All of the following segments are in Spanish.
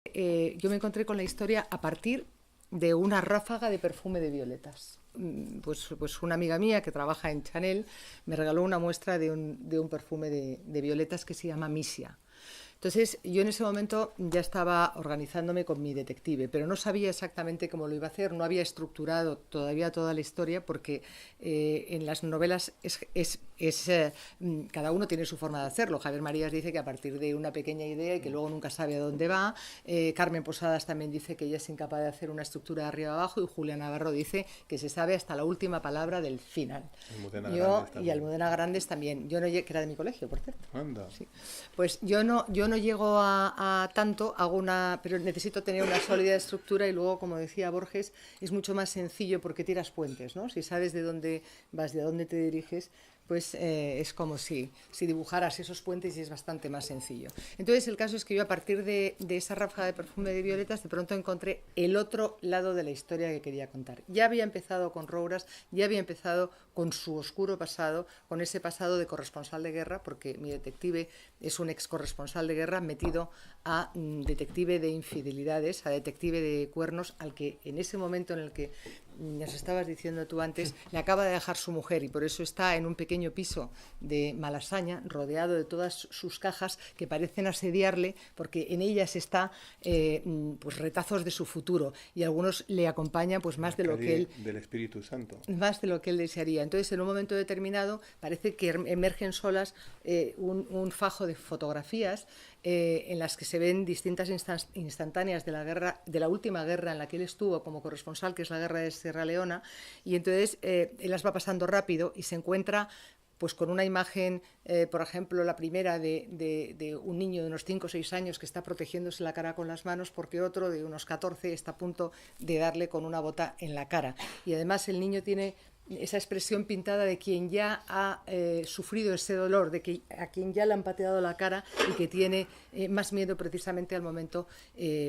Yo me encontré con la historia a partir de una ráfaga de perfume de violetas. Pues una amiga mía que trabaja en Chanel me regaló una muestra de un perfume de violetas que se llama Misia. Entonces yo en ese momento ya estaba organizándome con mi detective, pero no sabía exactamente cómo lo iba a hacer, no había estructurado todavía toda la historia porque en las novelas cada uno tiene su forma de hacerlo. Javier Marías dice que a partir de una pequeña idea y que luego nunca sabe a dónde va. Carmen Posadas también dice que ella es incapaz de hacer una estructura de arriba abajo y Julia Navarro dice que se sabe hasta la última palabra del final. Y Almudena Grandes también. Yo no, que era de mi colegio, por cierto. Anda. Sí. Pues yo no llego a tanto, pero necesito tener una sólida estructura y luego, como decía Borges, es mucho más sencillo porque tiras puentes, ¿no? Si sabes de dónde vas, de dónde te diriges, pues es como si dibujaras esos puentes y es bastante más sencillo. Entonces el caso es que yo a partir de esa ráfaga de perfume de violetas de pronto encontré el otro lado de la historia que quería contar. Ya había empezado con Rouras, ya había empezado con su oscuro pasado, con ese pasado de corresponsal de guerra, porque mi detective es un ex corresponsal de guerra metido a detective de infidelidades, a detective de cuernos, al que en ese momento en el que nos estabas diciendo tú antes, le acaba de dejar su mujer y por eso está en un pequeño piso de Malasaña, rodeado de todas sus cajas que parecen asediarle, porque en ellas está pues retazos de su futuro y algunos le acompañan pues más de lo que él del Espíritu Santo, más de lo que él desearía. Entonces, en un momento determinado, parece que emergen solas un fajo de fotografías en las que se ven distintas instantáneas de la guerra, de la última guerra en la que él estuvo como corresponsal, que es la guerra de Sierra Leona, y entonces él las va pasando rápido y se encuentra pues con una imagen, por ejemplo, la primera de un niño de unos 5 o 6 años que está protegiéndose la cara con las manos porque otro de unos 14 está a punto de darle con una bota en la cara. Y además el niño tiene esa expresión pintada de quien ya ha sufrido ese dolor, a quien ya le han pateado la cara y que tiene más miedo precisamente al momento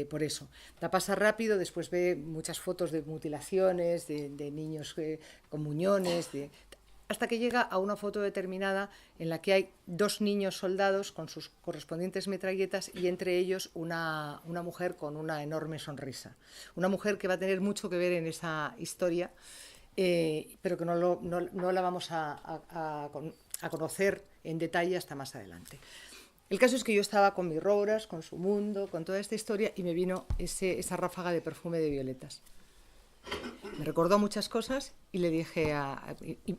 por eso. La pasa rápido, después ve muchas fotos de mutilaciones, de niños con muñones, hasta que llega a una foto determinada en la que hay 2 niños soldados con sus correspondientes metralletas y entre ellos una mujer con una enorme sonrisa. Una mujer que va a tener mucho que ver en esa historia, pero que no la vamos a conocer en detalle hasta más adelante. El caso es que yo estaba con mis Rouras, con su mundo, con toda esta historia y me vino esa ráfaga de perfume de violetas. Me recordó muchas cosas y le dije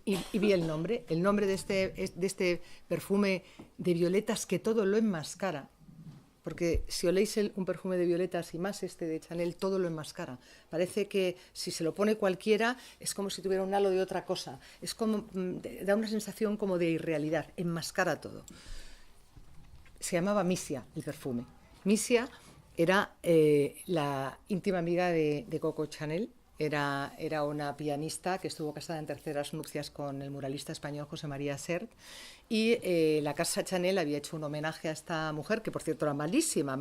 y vi el nombre de este perfume de violetas que todo lo enmascara, porque si oléis un perfume de violetas y más este de Chanel, todo lo enmascara. Parece que si se lo pone cualquiera es como si tuviera un halo de otra cosa, es como da una sensación como de irrealidad, enmascara todo. Se llamaba Misia el perfume. Misia era la íntima amiga de Coco Chanel. Era una pianista que estuvo casada en terceras nupcias con el muralista español José María Sert y la casa Chanel había hecho un homenaje a esta mujer, que por cierto era malísima,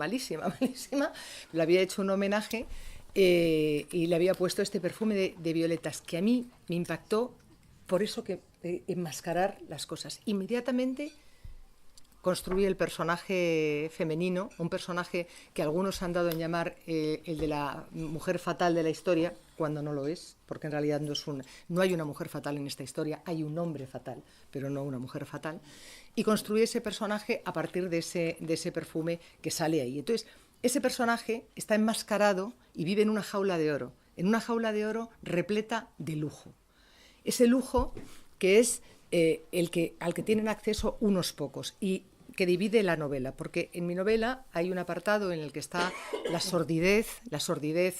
le había hecho un homenaje y le había puesto este perfume de violetas que a mí me impactó por eso que enmascarar las cosas. Inmediatamente construí el personaje femenino, un personaje que algunos han dado en llamar el de la mujer fatal de la historia, cuando no lo es, porque en realidad no hay una mujer fatal en esta historia, hay un hombre fatal, pero no una mujer fatal. Y construí ese personaje a partir de ese perfume que sale ahí. Entonces, ese personaje está enmascarado y vive en una jaula de oro repleta de lujo. Ese lujo que es al que tienen acceso unos pocos y que divide la novela, porque en mi novela hay un apartado en el que está la sordidez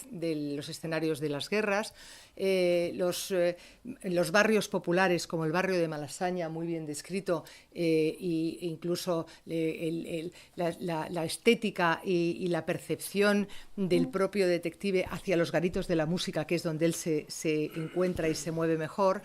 de los escenarios de las guerras, los barrios populares como el barrio de Malasaña, muy bien descrito, e incluso la estética y la percepción del propio detective hacia los garitos de la música, que es donde él se encuentra y se mueve mejor.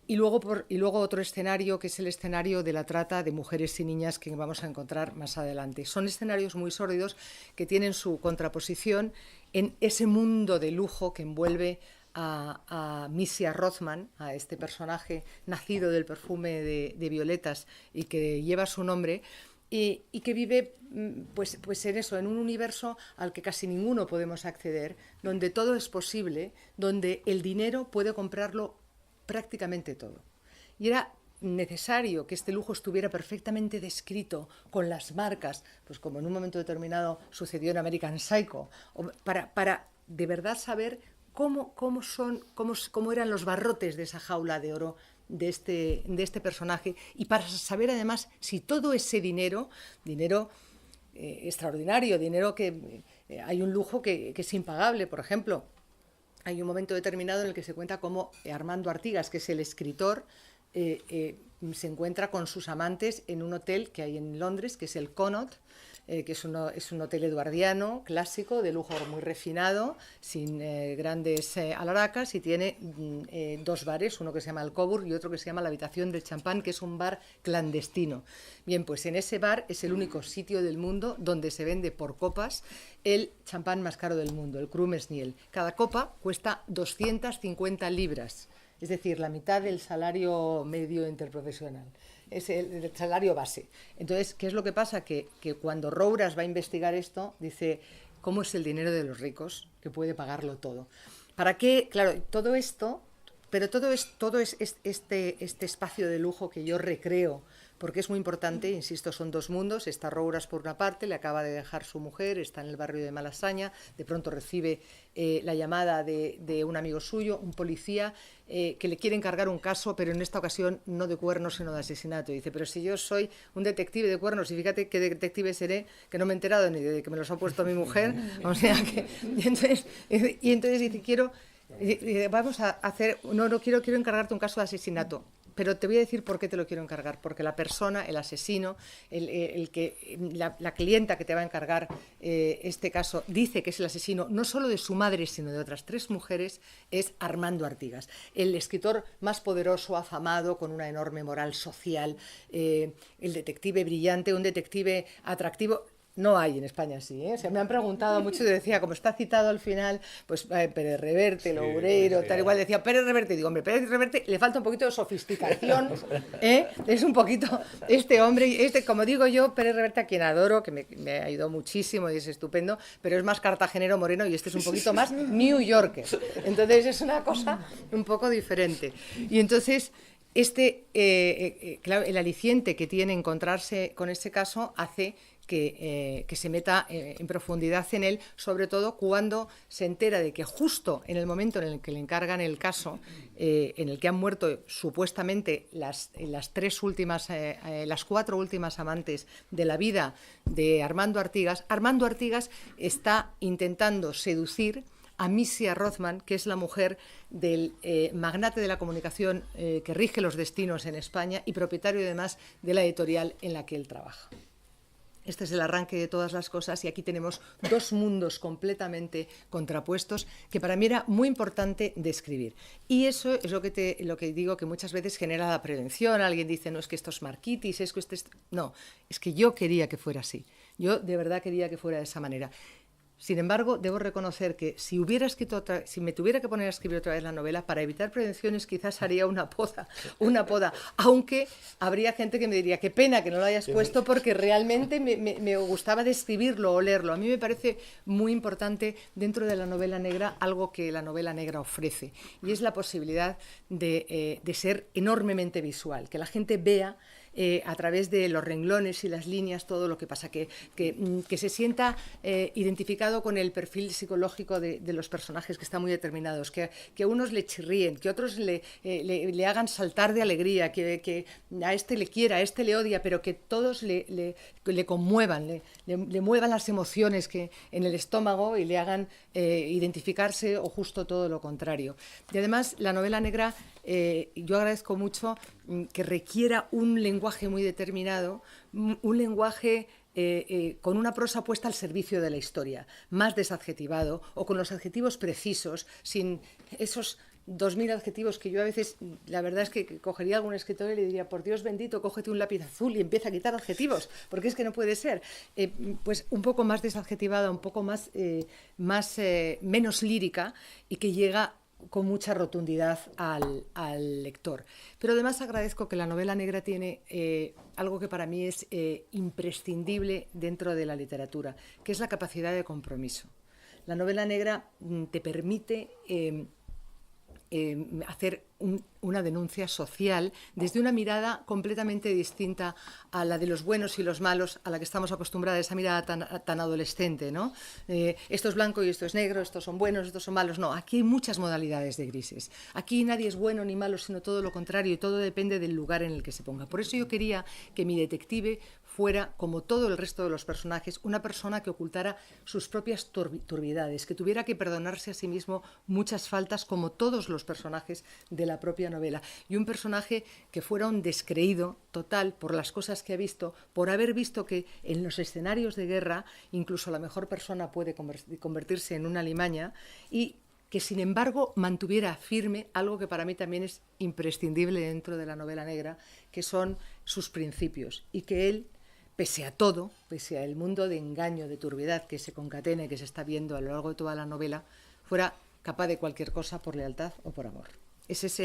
Y luego otro escenario que es el escenario de la trata de mujeres y niñas que vamos a encontrar más adelante. Son escenarios muy sórdidos que tienen su contraposición en ese mundo de lujo que envuelve a Misia Rothman, a este personaje nacido del perfume de violetas y que lleva su nombre, y que vive pues en eso, en un universo al que casi ninguno podemos acceder, donde todo es posible, donde el dinero puede comprarlo prácticamente todo. Y era necesario que este lujo estuviera perfectamente descrito con las marcas, pues como en un momento determinado sucedió en American Psycho, para de verdad saber cómo eran los barrotes de esa jaula de oro de este personaje, y para saber además si todo ese dinero extraordinario, dinero que hay un lujo que es impagable. Por ejemplo, hay un momento determinado en el que se cuenta cómo Armando Artigas, que es el escritor, se encuentra con sus amantes en un hotel que hay en Londres, que es el Connaught, que es un hotel eduardiano, clásico, de lujo muy refinado, sin grandes alaracas, y tiene dos bares, uno que se llama el Coburg y otro que se llama la Habitación del Champán, que es un bar clandestino. Bien, pues en ese bar es el único sitio del mundo donde se vende por copas el champán más caro del mundo, el Cru Mesniel. Cada copa cuesta 250 libras. Es decir, la mitad del salario medio interprofesional. Es el salario base. Entonces, ¿qué es lo que pasa? Que cuando Rouras va a investigar esto, dice, ¿cómo es el dinero de los ricos que puede pagarlo todo? ¿Para qué? Claro, todo esto, pero todo es este espacio de lujo que yo recreo, porque es muy importante, insisto, son dos mundos. Está Rouras por una parte, le acaba de dejar su mujer, está en el barrio de Malasaña, de pronto recibe la llamada de un amigo suyo, un policía, que le quiere encargar un caso, pero en esta ocasión no de cuernos, sino de asesinato. Y dice, pero si yo soy un detective de cuernos, y fíjate qué detective seré, que no me he enterado ni de que me los ha puesto mi mujer, o sea que... Y entonces dice, vamos a hacer... quiero encargarte un caso de asesinato. Pero te voy a decir por qué te lo quiero encargar, porque la persona, el asesino, la clienta que te va a encargar este caso, dice que es el asesino no solo de su madre, sino de otras 3 mujeres, es Armando Artigas, el escritor más poderoso, afamado, con una enorme moral social, el detective brillante, un detective atractivo. No hay en España así, ¿eh? O sea, me han preguntado mucho y decía, como está citado al final, pues Pérez Reverte, Loureiro, tal igual, decía Pérez Reverte, digo, hombre, Pérez Reverte le falta un poquito de sofisticación, ¿eh? Es un poquito este hombre, como digo yo, Pérez Reverte, a quien adoro, que me ha ayudado muchísimo y es estupendo, pero es más cartagenero moreno y este es un poquito más New Yorker. Entonces es una cosa un poco diferente. Y entonces... claro, el aliciente que tiene encontrarse con este caso hace que se meta en profundidad en él, sobre todo cuando se entera de que justo en el momento en el que le encargan el caso, en el que han muerto supuestamente las 4 últimas amantes de la vida de Armando Artigas está intentando seducir a Misia Rothman, que es la mujer del magnate de la comunicación que rige los destinos en España y propietario además de la editorial en la que él trabaja. Este es el arranque de todas las cosas y aquí tenemos 2 mundos completamente contrapuestos que para mí era muy importante describir. Y eso es lo que digo, que muchas veces genera la prevención. Alguien dice, no, es que esto es marquitis, es que no, es que yo quería que fuera así. Yo de verdad quería que fuera de esa manera. Sin embargo, debo reconocer que si me tuviera que poner a escribir otra vez la novela, para evitar prevenciones quizás haría una poda, aunque habría gente que me diría, qué pena que no lo hayas puesto, porque realmente me gustaba describirlo o leerlo. A mí me parece muy importante dentro de la novela negra algo que la novela negra ofrece, y es la posibilidad de ser enormemente visual, que la gente vea a través de los renglones y las líneas todo lo que pasa, que se sienta identificado con el perfil psicológico de los personajes, que están muy determinados, que unos le chirríen, que otros le hagan saltar de alegría, que a este le quiera, a este le odia, pero que todos le conmuevan, le muevan las emociones que en el estómago y le hagan identificarse, o justo todo lo contrario. Y además la novela negra, yo agradezco mucho que requiera un lenguaje muy determinado, un lenguaje con una prosa puesta al servicio de la historia, más desadjetivado o con los adjetivos precisos, sin esos 2000 adjetivos que yo a veces, la verdad es que cogería a algún escritor y le diría, por Dios bendito, cógete un lápiz azul y empieza a quitar adjetivos, porque es que no puede ser. Pues un poco más desadjetivada, un poco más menos lírica, y que llega con mucha rotundidad al lector. Pero además agradezco que la novela negra tiene algo que para mí es imprescindible dentro de la literatura, que es la capacidad de compromiso. La novela negra te permite hacer una denuncia social desde una mirada completamente distinta a la de los buenos y los malos, a la que estamos acostumbrados, esa mirada tan adolescente, ¿no? Esto es blanco y esto es negro, estos son buenos, estos son malos. No, aquí hay muchas modalidades de grises. Aquí nadie es bueno ni malo, sino todo lo contrario, y todo depende del lugar en el que se ponga. Por eso yo quería que mi detective fuera, como todo el resto de los personajes, una persona que ocultara sus propias turbiedades, que tuviera que perdonarse a sí mismo muchas faltas, como todos los personajes de la propia novela, y un personaje que fuera un descreído total por las cosas que ha visto, por haber visto que en los escenarios de guerra incluso la mejor persona puede convertirse en una alimaña, y que sin embargo mantuviera firme algo que para mí también es imprescindible dentro de la novela negra, que son sus principios, y que él, pese a todo, pese al mundo de engaño, de turbiedad que se concatena y que se está viendo a lo largo de toda la novela, fuera capaz de cualquier cosa por lealtad o por amor. Ese es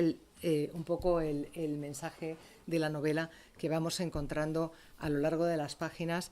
un poco el mensaje de la novela que vamos encontrando a lo largo de las páginas,